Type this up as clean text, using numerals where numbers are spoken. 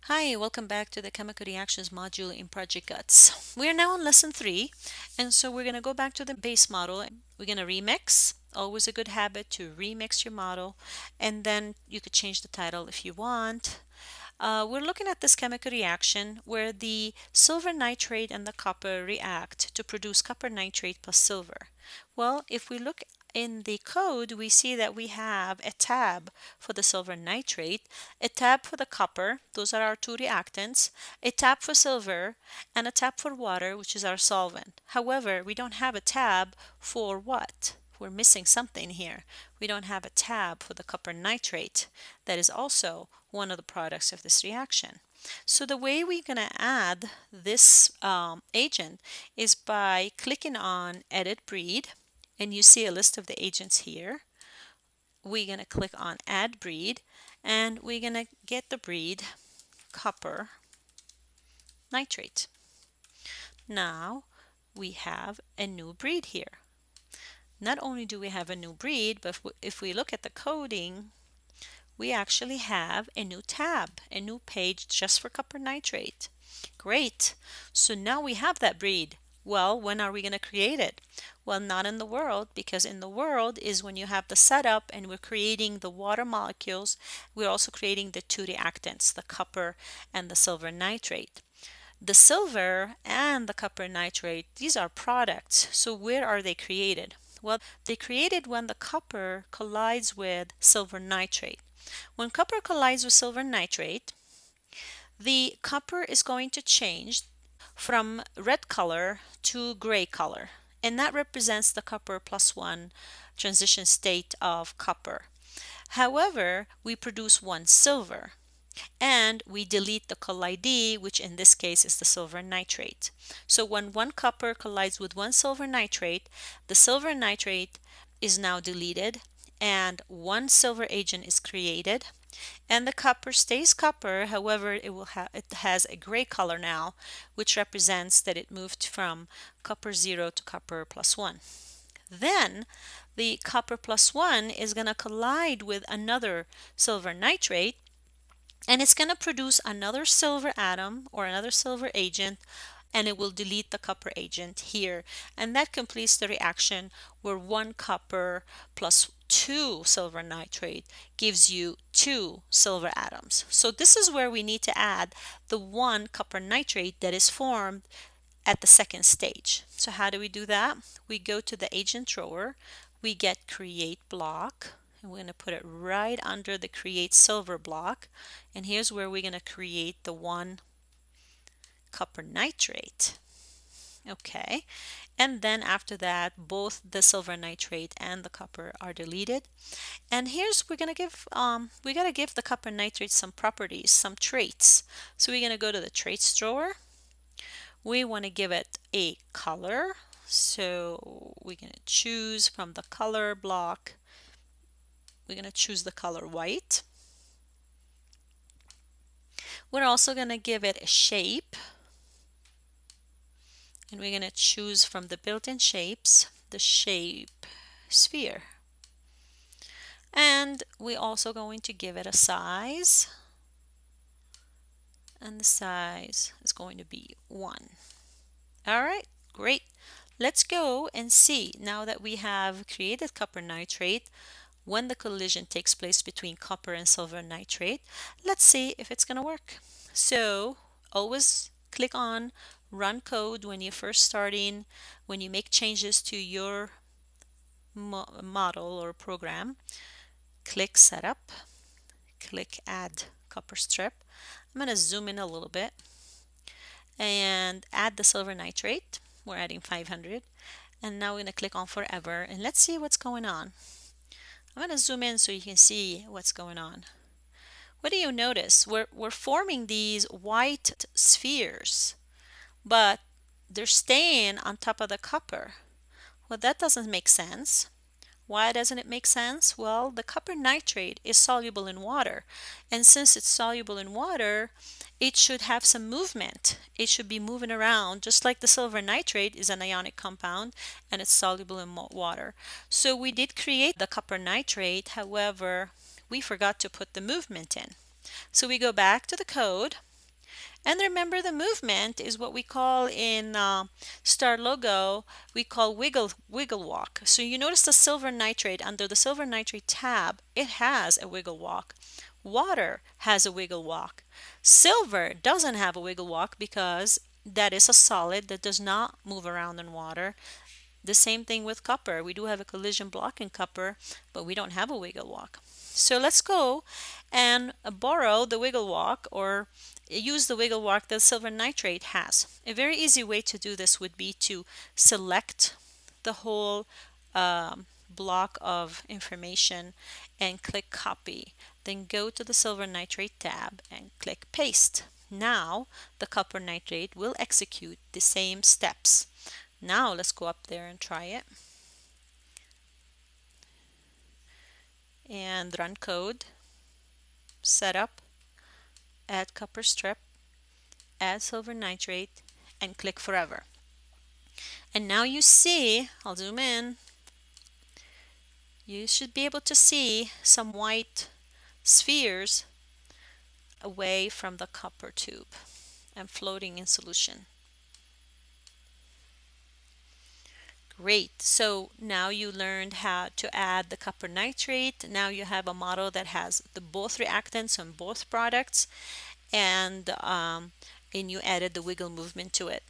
Hi, welcome back to the Chemical Reactions module in Project Guts. We are now on lesson 3, and so we're going to go back to the base model. We're going to remix. Always a good habit to remix your model, and then you could change the title if you want. We're looking at this chemical reaction where the silver nitrate and the copper react to produce copper nitrate plus silver. Well, if we look in the code, we see that we have a tab for the silver nitrate, a tab for the copper, those are our two reactants, a tab for silver, and a tab for water, which is our solvent. However, we don't have a tab for what? We're missing something here. We don't have a tab for the copper nitrate. That is also one of the products of this reaction. So the way we're going to add this agent is by clicking on Edit Breed, and you see a list of the agents here. We're going to click on Add Breed, and we're going to get the breed copper nitrate. Now we have a new breed here. Not only do we have a new breed, but if we look at the coding, we actually have a new tab, a new page just for copper nitrate. Great. So now we have that breed. Well, when are we going to create it? Well, not in the world, because in the world is when you have the setup and we're creating the water molecules. We're also creating the two reactants, the copper and the silver nitrate. The silver and the copper nitrate, these are products. So where are they created? Well, they created when the copper collides with silver nitrate. When copper collides with silver nitrate, the copper is going to change from red color to gray color, and that represents the copper +1 transition state of copper. However, we produce one silver, and we delete the collide, which in this case is the silver nitrate. So when one copper collides with one silver nitrate, the silver nitrate is now deleted and one silver agent is created, and the copper stays copper. However, it has a gray color now, which represents that it moved from copper 0 to copper +1. Then the copper +1 is going to collide with another silver nitrate, and it's going to produce another silver atom or another silver agent, and it will delete the copper agent here, and that completes the reaction where one copper plus 2 silver nitrate gives you 2 silver atoms. So this is where we need to add the one copper nitrate that is formed at the second stage. So how do we do that? We go to the agent drawer, we get create block, and we're going to put it right under the create silver block, and here's where we're going to create the one copper nitrate. Okay, and then after that both the silver nitrate and the copper are deleted, and here's we're going to give we got to give the copper nitrate some properties, some traits. So we're going to go to the traits drawer. We want to give it a color, so we're going to choose from the color block. We're going to choose the color white. We're also going to give it a shape, and we're going to choose from the built-in shapes the shape sphere. And we're also going to give it a size, and the size is going to be 1. All right, great. Let's go and see, now that we have created copper nitrate, when the collision takes place between copper and silver nitrate, let's see if it's going to work. So always click on run code when you're first starting, when you make changes to your model or program. Click setup, click add copper strip. I'm going to zoom in a little bit and add the silver nitrate. We're adding 500, and now we're going to click on forever, and let's see what's going on. I'm going to zoom in so you can see what's going on. What do you notice? We're forming these white spheres, but they're staying on top of the copper. Well, that doesn't make sense. Why doesn't it make sense? Well, the copper nitrate is soluble in water, and since it's soluble in water, it should have some movement. It should be moving around, just like the silver nitrate is an ionic compound and it's soluble in water. So we did create the copper nitrate, however, we forgot to put the movement in. So we go back to the code, And remember, the movement is what we call in Star logo, we call wiggle walk. So you notice the silver nitrate, under the silver nitrate tab, it has a wiggle walk. Water has a wiggle walk. Silver doesn't have a wiggle walk because that is a solid that does not move around in water. The same thing with copper. We do have a collision block in copper, but we don't have a wiggle walk. So let's go and borrow the wiggle walk, or use the wiggle walk that silver nitrate has. A very easy way to do this would be to select the whole block of information and click copy. Then go to the silver nitrate tab and click paste. Now the copper nitrate will execute the same steps. Now let's go up there and try it. And run code, setup, add copper strip, add silver nitrate, and click forever. And now you see, I'll zoom in, you should be able to see some white spheres away from the copper tube and floating in solution. Great. So now you learned how to add the copper nitrate. Now you have a model that has the both reactants and both products, and you added the wiggle movement to it.